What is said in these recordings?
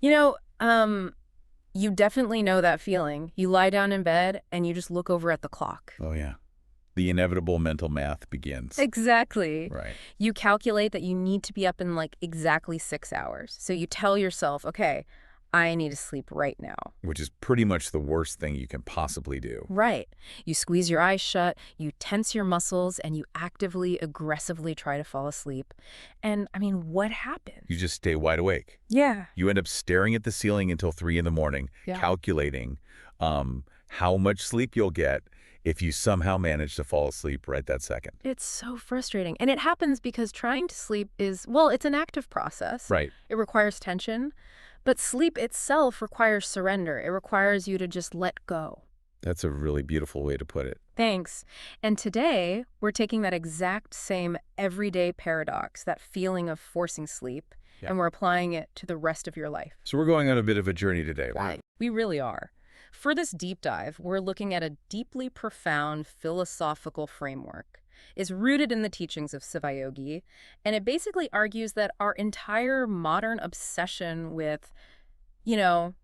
You know, you definitely know that feeling. You lie down in bed and you just look over at the clock. Oh, yeah. The inevitable mental math begins. Exactly. Right. You calculate that you need to be up in like exactly 6 hours. So you tell yourself, okay, I need to sleep right now. Which is pretty much the worst thing you can possibly do. Right. You squeeze your eyes shut, you tense your muscles, and you actively, aggressively try to fall asleep. And I mean, what happens? You just stay wide awake. Yeah. You end up staring at the ceiling until 3 in the morning, Yeah. calculating how much sleep you'll get if you somehow manage to fall asleep right that second. It's so frustrating. And it happens because trying to sleep is, well, it's an active process. Right. It requires tension. But sleep itself requires surrender. It requires you to just let go. That's a really beautiful way to put it. Thanks. And today, we're taking that exact same everyday paradox, that feeling of forcing sleep, and we're applying it to the rest of your life. So we're going on a bit of a journey today. Right. We really are. For this deep dive, we're looking at a deeply profound philosophical framework. It's rooted in the teachings of SivaYogi, and it basically argues that our entire modern obsession with,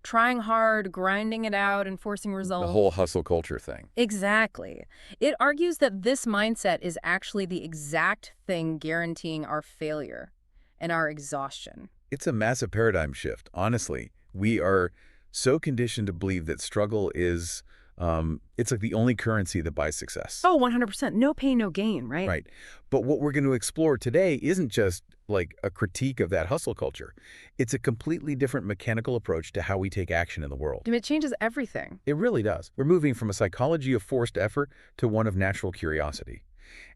trying hard, grinding it out, and forcing results. The whole hustle culture thing. Exactly. It argues that this mindset is actually the exact thing guaranteeing our failure and our exhaustion. It's a massive paradigm shift. Honestly, we are so conditioned to believe that struggle is, it's like the only currency that buys success. Oh, 100%. No pain, no gain, right? Right. But what we're going to explore today isn't just like a critique of that hustle culture. It's a completely different mechanical approach to how we take action in the world. It changes everything. It really does. We're moving from a psychology of forced effort to one of natural curiosity,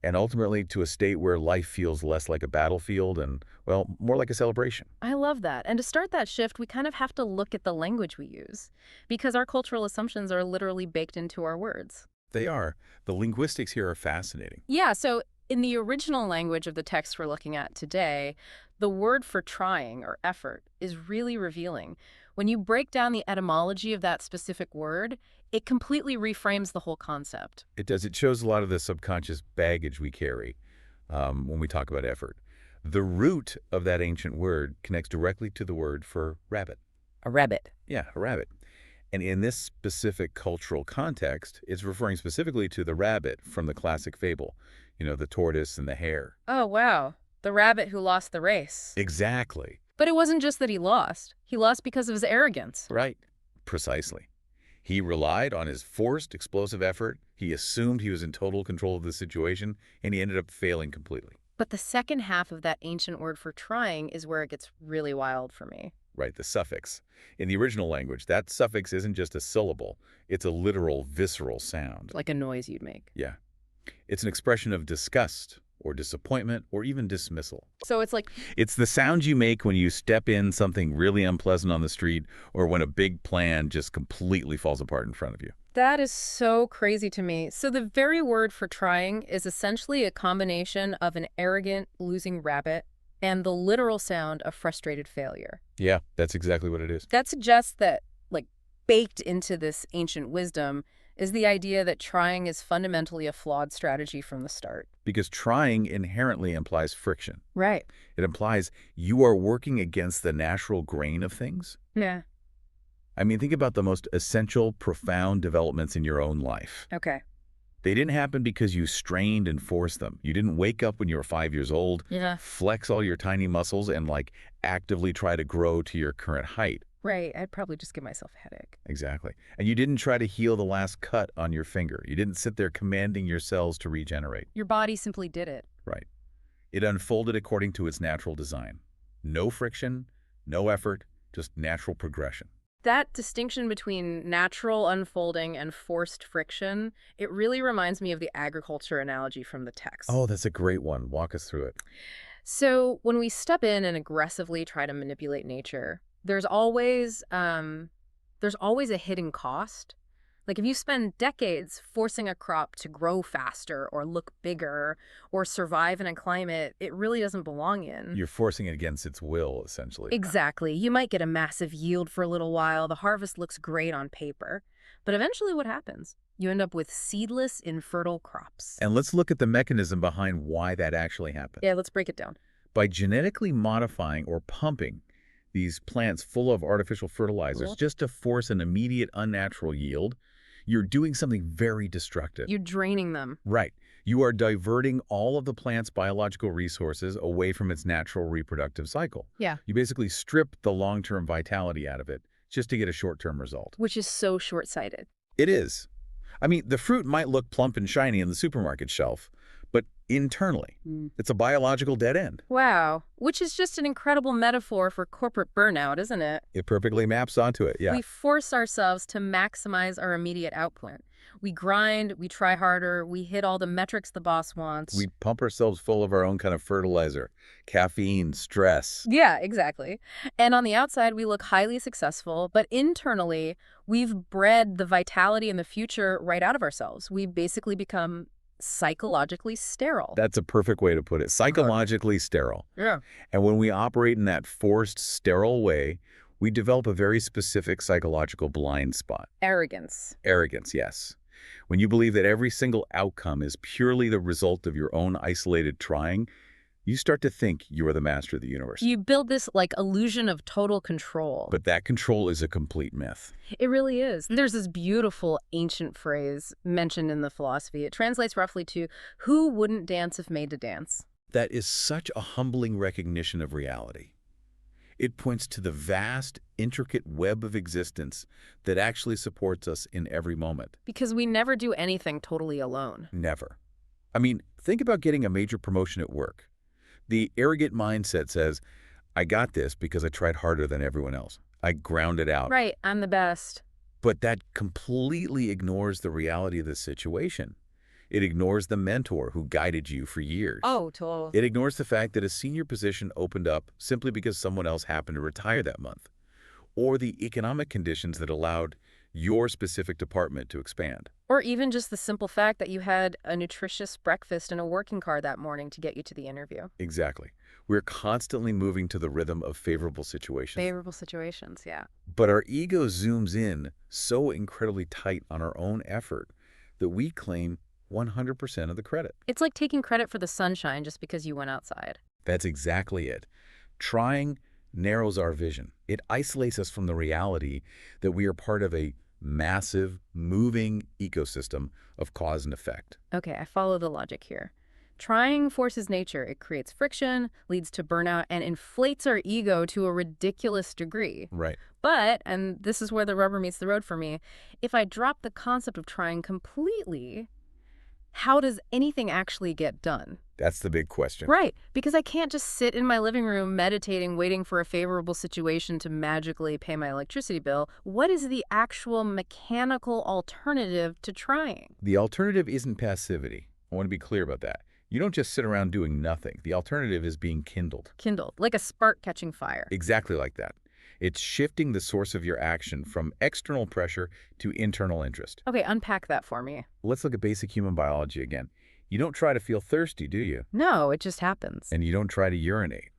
and ultimately to a state where life feels less like a battlefield and, well, more like a celebration. I love that. And to start that shift, we kind of have to look at the language we use, because our cultural assumptions are literally baked into our words. They are. The linguistics here are fascinating. Yeah, so in the original language of the text we're looking at today, the word for trying, or effort, is really revealing. When you break down the etymology of that specific word, it completely reframes the whole concept. It does. It shows a lot of the subconscious baggage we carry when we talk about effort. The root of that ancient word connects directly to the word for rabbit. A rabbit. Yeah, a rabbit. And in this specific cultural context, it's referring specifically to the rabbit from the classic fable, the tortoise and the hare. Oh, wow. The rabbit who lost the race. Exactly. But it wasn't just that he lost. He lost because of his arrogance. Right. Precisely. He relied on his forced, explosive effort. He assumed he was in total control of the situation, and he ended up failing completely. But the second half of that ancient word for trying is where it gets really wild for me. Right, the suffix. In the original language, that suffix isn't just a syllable. It's a literal, visceral sound. Like a noise you'd make. Yeah. It's an expression of disgust or disappointment or even dismissal. So it's like... It's the sound you make when you step in something really unpleasant on the street or when a big plan just completely falls apart in front of you. That is so crazy to me. So the very word for trying is essentially a combination of an arrogant, losing rabbit and the literal sound of frustrated failure. Yeah, that's exactly what it is. That suggests that, baked into this ancient wisdom is the idea that trying is fundamentally a flawed strategy from the start. Because trying inherently implies friction. Right. It implies you are working against the natural grain of things. Yeah. I mean, think about the most essential, profound developments in your own life. Okay. They didn't happen because you strained and forced them. You didn't wake up when you were 5 years old, flex all your tiny muscles, and actively try to grow to your current height. Right. I'd probably just give myself a headache. Exactly. And you didn't try to heal the last cut on your finger. You didn't sit there commanding your cells to regenerate. Your body simply did it. Right. It unfolded according to its natural design. No friction, no effort, just natural progression. That distinction between natural unfolding and forced friction, it really reminds me of the agriculture analogy from the text. Oh, that's a great one. Walk us through it. So when we step in and aggressively try to manipulate nature, there's always a hidden cost. Like if you spend decades forcing a crop to grow faster or look bigger or survive in a climate it really doesn't belong in. You're forcing it against its will, essentially. Exactly. You might get a massive yield for a little while. The harvest looks great on paper. But eventually what happens? You end up with seedless, infertile crops. And let's look at the mechanism behind why that actually happens. Yeah, let's break it down. By genetically modifying or pumping these plants full of artificial fertilizers Cool. just to force an immediate unnatural yield, you're doing something very destructive. You're draining them. Right. You are diverting all of the plant's biological resources away from its natural reproductive cycle. Yeah. You basically strip the long-term vitality out of it just to get a short-term result. Which is so short-sighted. It is. I mean, the fruit might look plump and shiny on the supermarket shelf, but internally, it's a biological dead end. Wow. Which is just an incredible metaphor for corporate burnout, isn't it? It perfectly maps onto it, yeah. We force ourselves to maximize our immediate output. We grind, we try harder, we hit all the metrics the boss wants. We pump ourselves full of our own kind of fertilizer, caffeine, stress. Yeah, exactly. And on the outside, we look highly successful, but internally, we've bred the vitality and the future right out of ourselves. We basically become psychologically sterile. That's a perfect way to put it. Psychologically sterile. Yeah. And when we operate in that forced, sterile way, we develop a very specific psychological blind spot. Arrogance. Arrogance, yes. When you believe that every single outcome is purely the result of your own isolated trying, you start to think you are the master of the universe. You build this, illusion of total control. But that control is a complete myth. It really is. There's this beautiful ancient phrase mentioned in the philosophy. It translates roughly to, who wouldn't dance if made to dance? That is such a humbling recognition of reality. It points to the vast, intricate web of existence that actually supports us in every moment. Because we never do anything totally alone. Never. I mean, think about getting a major promotion at work. The arrogant mindset says, I got this because I tried harder than everyone else. I ground it out. Right, I'm the best. But that completely ignores the reality of the situation. It ignores the mentor who guided you for years. Oh, totally. It ignores the fact that a senior position opened up simply because someone else happened to retire that month, or the economic conditions that allowed your specific department to expand. Or even just the simple fact that you had a nutritious breakfast and a working car that morning to get you to the interview. Exactly. We're constantly moving to the rhythm of favorable situations. Favorable situations, yeah. But our ego zooms in so incredibly tight on our own effort that we claim 100% of the credit. It's like taking credit for the sunshine just because you went outside. That's exactly it. Trying narrows our vision. It isolates us from the reality that we are part of a massive, moving ecosystem of cause and effect. Okay, I follow the logic here. Trying forces nature. It creates friction, leads to burnout, and inflates our ego to a ridiculous degree. Right. But, and this is where the rubber meets the road for me, if I drop the concept of trying completely, how does anything actually get done? That's the big question. Right, because I can't just sit in my living room meditating, waiting for a favorable situation to magically pay my electricity bill. What is the actual mechanical alternative to trying? The alternative isn't passivity. I want to be clear about that. You don't just sit around doing nothing. The alternative is being kindled. Kindled, like a spark catching fire. Exactly like that. It's shifting the source of your action from external pressure to internal interest. Okay, unpack that for me. Let's look at basic human biology again. You don't try to feel thirsty, do you? No, it just happens. And you don't try to urinate.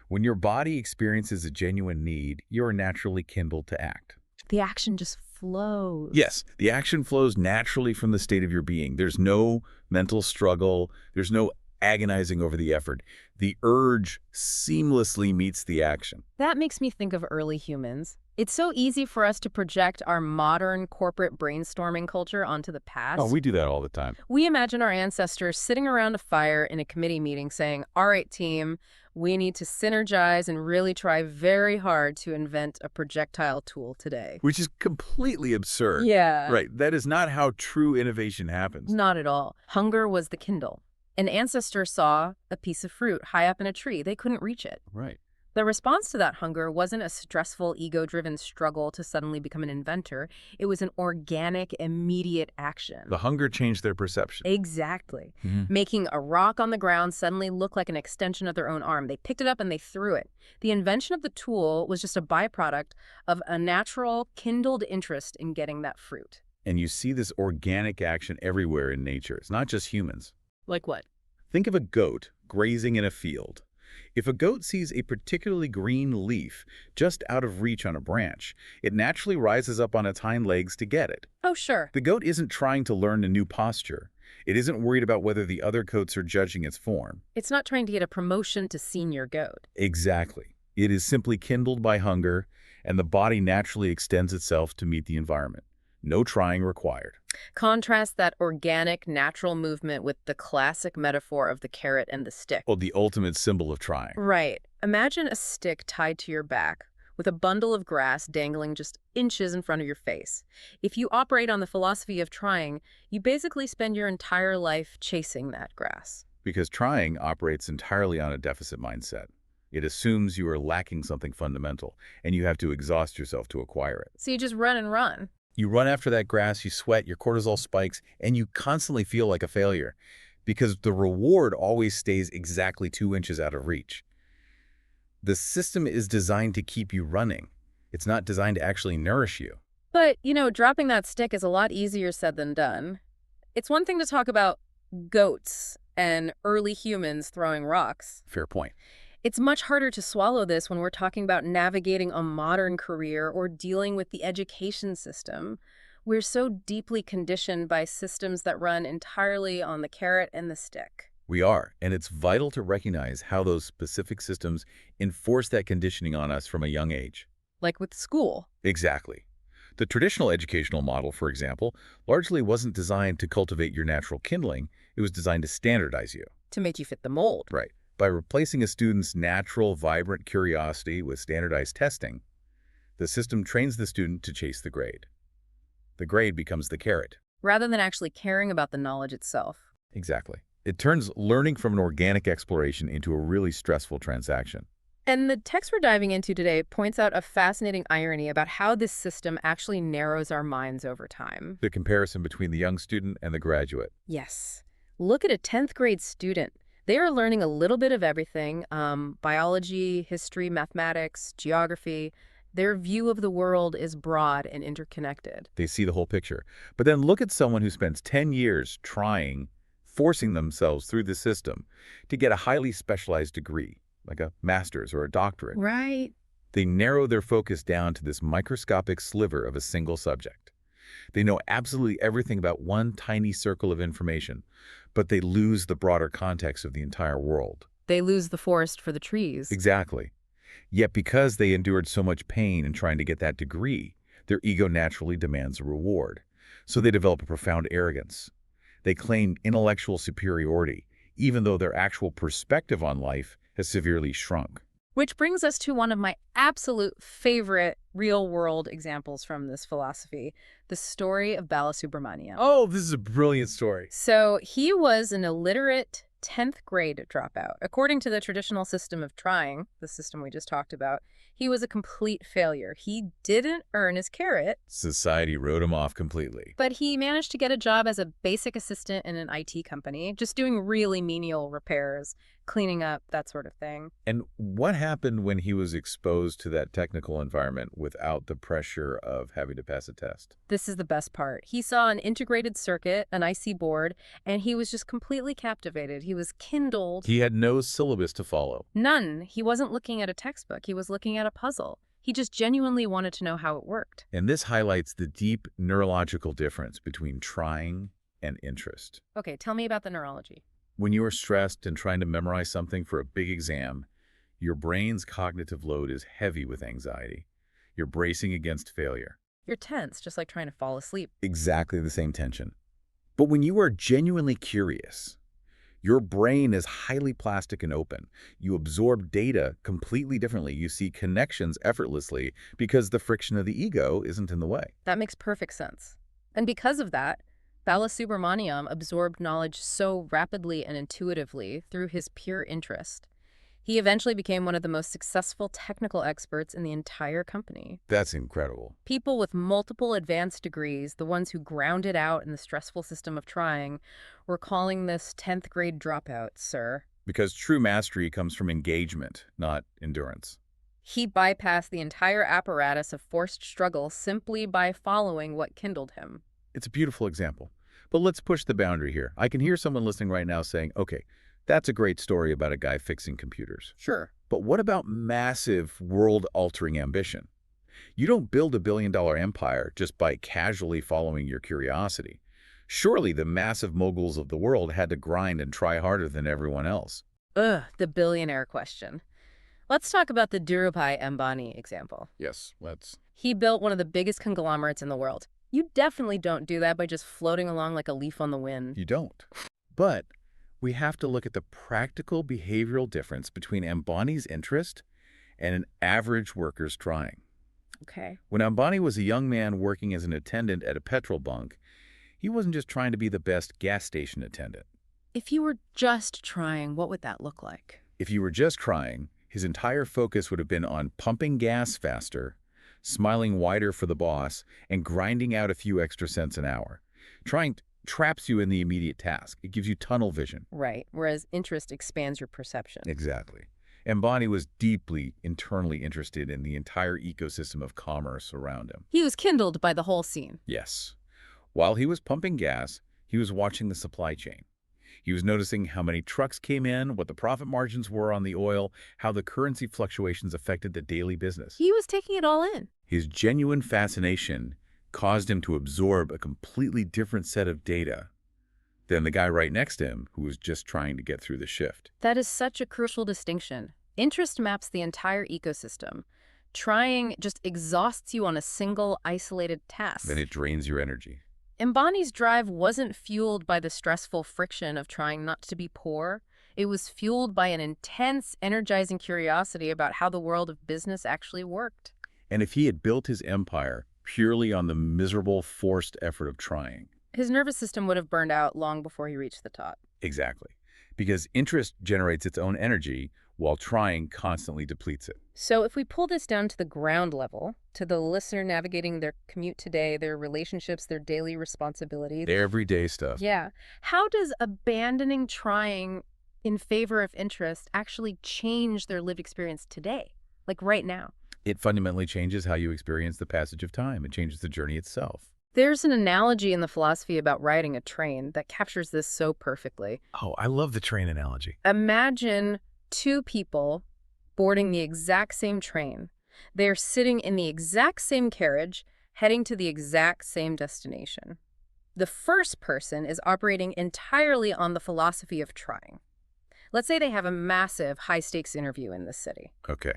When your body experiences a genuine need, you are naturally kindled to act. The action just flows. Yes, the action flows naturally from the state of your being. There's no mental struggle. There's no agonizing over the effort. The urge seamlessly meets the action. That makes me think of early humans. It's so easy for us to project our modern corporate brainstorming culture onto the past. Oh, we do that all the time. We imagine our ancestors sitting around a fire in a committee meeting saying, all right, team, we need to synergize and really try very hard to invent a projectile tool today. Which is completely absurd. Yeah. Right. That is not how true innovation happens. Not at all. Hunger was the kindle. An ancestor saw a piece of fruit high up in a tree. They couldn't reach it. Right. The response to that hunger wasn't a stressful, ego-driven struggle to suddenly become an inventor. It was an organic, immediate action. The hunger changed their perception. Exactly. Making a rock on the ground suddenly look like an extension of their own arm. They picked it up and they threw it. The invention of the tool was just a byproduct of a natural, kindled interest in getting that fruit. And you see this organic action everywhere in nature. It's not just humans. Like what? Think of a goat grazing in a field. If a goat sees a particularly green leaf just out of reach on a branch, it naturally rises up on its hind legs to get it. Oh, sure. The goat isn't trying to learn a new posture. It isn't worried about whether the other goats are judging its form. It's not trying to get a promotion to senior goat. Exactly. It is simply kindled by hunger, and the body naturally extends itself to meet the environment. No trying required. Contrast that organic, natural movement with the classic metaphor of the carrot and the stick. Well, the ultimate symbol of trying. Right. Imagine a stick tied to your back with a bundle of grass dangling just inches in front of your face. If you operate on the philosophy of trying, you basically spend your entire life chasing that grass. Because trying operates entirely on a deficit mindset. It assumes you are lacking something fundamental, and you have to exhaust yourself to acquire it. So you just run and run. You run after that grass, you sweat, your cortisol spikes, and you constantly feel like a failure because the reward always stays exactly 2 inches out of reach. The system is designed to keep you running. It's not designed to actually nourish you. But, dropping that stick is a lot easier said than done. It's one thing to talk about goats and early humans throwing rocks. Fair point. It's much harder to swallow this when we're talking about navigating a modern career or dealing with the education system. We're so deeply conditioned by systems that run entirely on the carrot and the stick. We are, and it's vital to recognize how those specific systems enforce that conditioning on us from a young age. Like with school. Exactly. The traditional educational model, for example, largely wasn't designed to cultivate your natural kindling. It was designed to standardize you. To make you fit the mold. Right. By replacing a student's natural, vibrant curiosity with standardized testing, the system trains the student to chase the grade. The grade becomes the carrot. Rather than actually caring about the knowledge itself. Exactly. It turns learning from an organic exploration into a really stressful transaction. And the text we're diving into today points out a fascinating irony about how this system actually narrows our minds over time. The comparison between the young student and the graduate. Yes. Look at a 10th grade student. They are learning a little bit of everything, biology, history, mathematics, geography. Their view of the world is broad and interconnected. They see the whole picture. But then look at someone who spends 10 years trying, forcing themselves through the system to get a highly specialized degree, like a master's or a doctorate. Right. They narrow their focus down to this microscopic sliver of a single subject. They know absolutely everything about one tiny circle of information, but they lose the broader context of the entire world. They lose the forest for the trees. Exactly. Yet because they endured so much pain in trying to get that degree, their ego naturally demands a reward. So they develop a profound arrogance. They claim intellectual superiority, even though their actual perspective on life has severely shrunk. Which brings us to one of my absolute favorite real-world examples from this philosophy, the story of Balasubramanian. Oh, this is a brilliant story. So he was an illiterate 10th grade dropout. According to the traditional system of trying, the system we just talked about, he was a complete failure. He didn't earn his carrot. Society wrote him off completely. But he managed to get a job as a basic assistant in an IT company, just doing really menial repairs, cleaning up, that sort of thing. And what happened when he was exposed to that technical environment without the pressure of having to pass a test? This is the best part. He saw an integrated circuit, an IC board, and he was just completely captivated. He was kindled. He had no syllabus to follow. None. He wasn't looking at a textbook. He was looking at a puzzle. He just genuinely wanted to know how it worked. And this highlights the deep neurological difference between trying and interest. Okay, tell me about the neurology. When you are stressed and trying to memorize something for a big exam, your brain's cognitive load is heavy with anxiety. You're bracing against failure. You're tense, just like trying to fall asleep. Exactly the same tension. But when you are genuinely curious, your brain is highly plastic and open. You absorb data completely differently. You see connections effortlessly because the friction of the ego isn't in the way. That makes perfect sense. And because of that, Balasubramanian absorbed knowledge so rapidly and intuitively through his pure interest. He eventually became one of the most successful technical experts in the entire company. That's incredible. People with multiple advanced degrees, the ones who grounded out in the stressful system of trying, were calling this 10th grade dropout, sir. Because true mastery comes from engagement, not endurance. He bypassed the entire apparatus of forced struggle simply by following what kindled him. It's a beautiful example. But let's push the boundary here. I can hear someone listening right now saying, okay, that's a great story about a guy fixing computers. Sure. But what about massive world-altering ambition? You don't build a billion-dollar empire just by casually following your curiosity. Surely the massive moguls of the world had to grind and try harder than everyone else. Ugh, the billionaire question. Let's talk about the Dhirubhai Ambani example. Yes, let's. He built one of the biggest conglomerates in the world. You definitely don't do that by just floating along like a leaf on the wind. You don't. But we have to look at the practical behavioral difference between Ambani's interest and an average worker's trying. Okay. When Ambani was a young man working as an attendant at a petrol bunk, he wasn't just trying to be the best gas station attendant. If you were just trying, what would that look like? If you were just trying, his entire focus would have been on pumping gas faster, smiling wider for the boss, and grinding out a few extra cents an hour. Trying traps you in the immediate task. It gives you tunnel vision. Right, whereas interest expands your perception. Exactly. Ambani was deeply internally interested in the entire ecosystem of commerce around him. He was kindled by the whole scene. Yes. While he was pumping gas, he was watching the supply chain. He was noticing how many trucks came in, what the profit margins were on the oil, how the currency fluctuations affected the daily business. He was taking it all in. His genuine fascination caused him to absorb a completely different set of data than the guy right next to him who was just trying to get through the shift. That is such a crucial distinction. Interest maps the entire ecosystem. Trying just exhausts you on a single, isolated task. Then it drains your energy. Ambani's drive wasn't fueled by the stressful friction of trying not to be poor. It was fueled by an intense, energizing curiosity about how the world of business actually worked. And if he had built his empire purely on the miserable, forced effort of trying. His nervous system would have burned out long before he reached the top. Exactly. Because interest generates its own energy, while trying constantly depletes it. So if we pull this down to the ground level, to the listener navigating their commute today, their relationships, their daily responsibilities. Their everyday stuff. Yeah. How does abandoning trying in favor of interest actually change their lived experience today? Like right now? It fundamentally changes how you experience the passage of time. It changes the journey itself. There's an analogy in the philosophy about riding a train that captures this so perfectly. Oh, I love the train analogy. Imagine two people boarding the exact same train. They're sitting in the exact same carriage, heading to the exact same destination. The first person is operating entirely on the philosophy of trying. Let's say they have a massive, high-stakes interview in this city. Okay.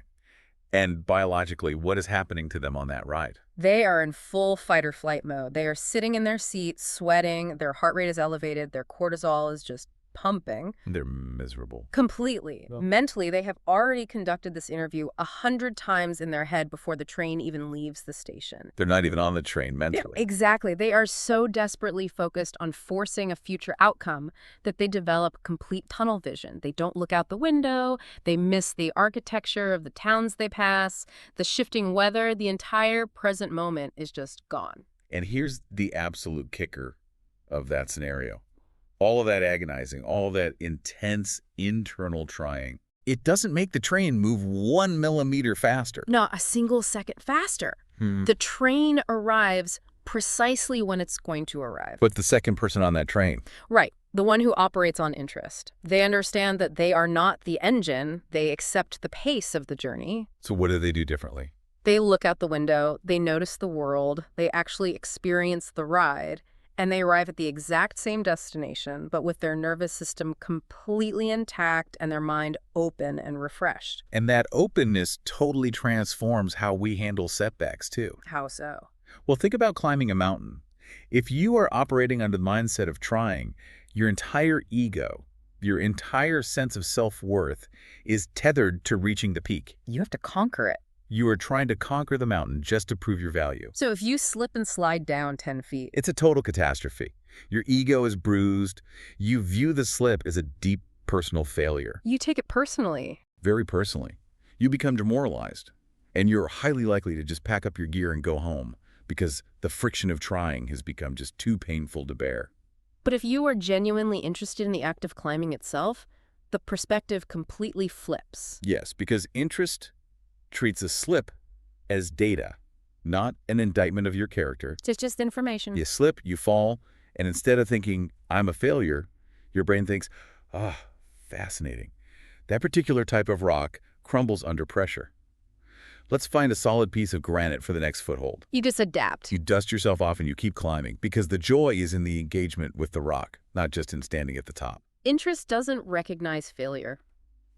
And biologically, what is happening to them on that ride? They are in full fight-or-flight mode. They are sitting in their seats, sweating, their heart rate is elevated, their cortisol is just pumping. They're miserable. Completely. Well, Mentally, they have already conducted this interview 100 times in their head before the train even leaves the station. they're not even on the train Yeah, mentally. exactly. They are so desperately focused on forcing a future outcome that they develop complete tunnel vision. They don't look out the window. They miss the architecture of the towns they pass, the shifting weather. The entire present moment is just gone. And here's the absolute kicker of that scenario. All of that agonizing, all of that intense internal trying, it doesn't make the train move 1 millimeter faster. Not a single second faster. The train arrives precisely when it's going to arrive. But the second person on that train. Right. The one who operates on interest. They understand that they are not the engine. They accept the pace of the journey. So what do they do differently? They look out the window. They notice the world. They actually experience the ride. And they arrive at the exact same destination, but with their nervous system completely intact and their mind open and refreshed. And that openness totally transforms how we handle setbacks, too. How so? Well, think about climbing a mountain. If you are operating under the mindset of trying, your entire ego, your entire sense of self-worth is tethered to reaching the peak. You have to conquer it. You are trying to conquer the mountain just to prove your value. So if you slip and slide down 10 feet, It's a total catastrophe. Your ego is bruised. You view the slip as a deep personal failure. you take it personally. Very personally. You become demoralized. And you're highly likely to just pack up your gear and go home because the friction of trying has become just too painful to bear. But if you are genuinely interested in the act of climbing itself, the perspective completely flips. Yes, because interest treats a slip as data, not an indictment of your character. It's just information. You slip, you fall, and instead of thinking, I'm a failure, your brain thinks, fascinating. That particular type of rock crumbles under pressure. Let's find a solid piece of granite for the next foothold. You just adapt. You dust yourself off and you keep climbing because the joy is in the engagement with the rock, not just in standing at the top. Interest doesn't recognize failure.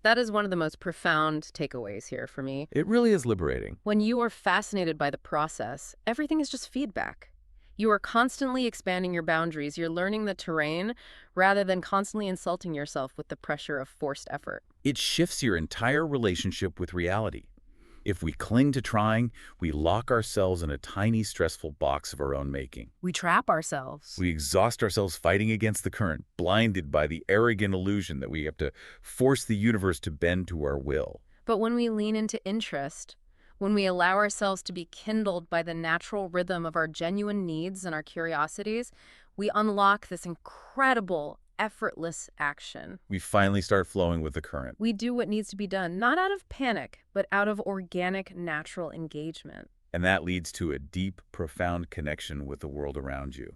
That is one of the most profound takeaways here for me. It really is liberating. When you are fascinated by the process, everything is just feedback. You are constantly expanding your boundaries. You're learning the terrain rather than constantly insulting yourself with the pressure of forced effort. It shifts your entire relationship with reality. If we cling to trying, we lock ourselves in a tiny, stressful box of our own making. We trap ourselves. We exhaust ourselves fighting against the current, blinded by the arrogant illusion that we have to force the universe to bend to our will. But when we lean into interest, when we allow ourselves to be kindled by the natural rhythm of our genuine needs and our curiosities, we unlock this incredible, effortless action. We finally start flowing with the current. We do what needs to be done, not out of panic, but out of organic, natural engagement. And that leads to a deep, profound connection with the world around you.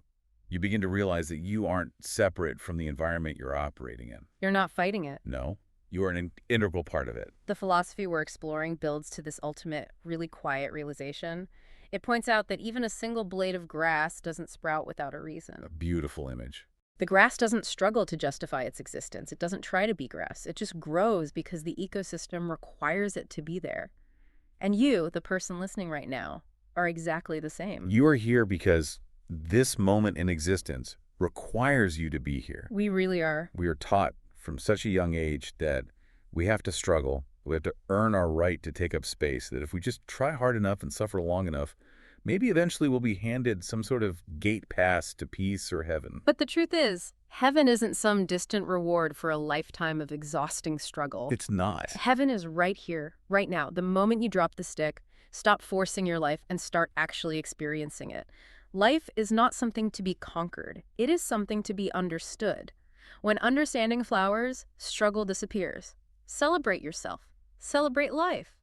You begin to realize that you aren't separate from the environment you're operating in. You're not fighting it. No, you are an integral part of it. The philosophy we're exploring builds to this ultimate, really quiet realization. It points out that even a single blade of grass doesn't sprout without a reason. A beautiful image. The grass doesn't struggle to justify its existence. It doesn't try to be grass. It just grows because the ecosystem requires it to be there. And you, the person listening right now, are exactly the same. You are here because this moment in existence requires you to be here. We really are. We are taught from such a young age that we have to struggle, we have to earn our right to take up space, that if we just try hard enough and suffer long enough, maybe eventually we'll be handed some sort of gate pass to peace or heaven. But the truth is, heaven isn't some distant reward for a lifetime of exhausting struggle. It's not. Heaven is right here, right now. The moment you drop the stick, stop forcing your life and start actually experiencing it. Life is not something to be conquered. It is something to be understood. When understanding flowers, struggle disappears. Celebrate yourself. Celebrate life.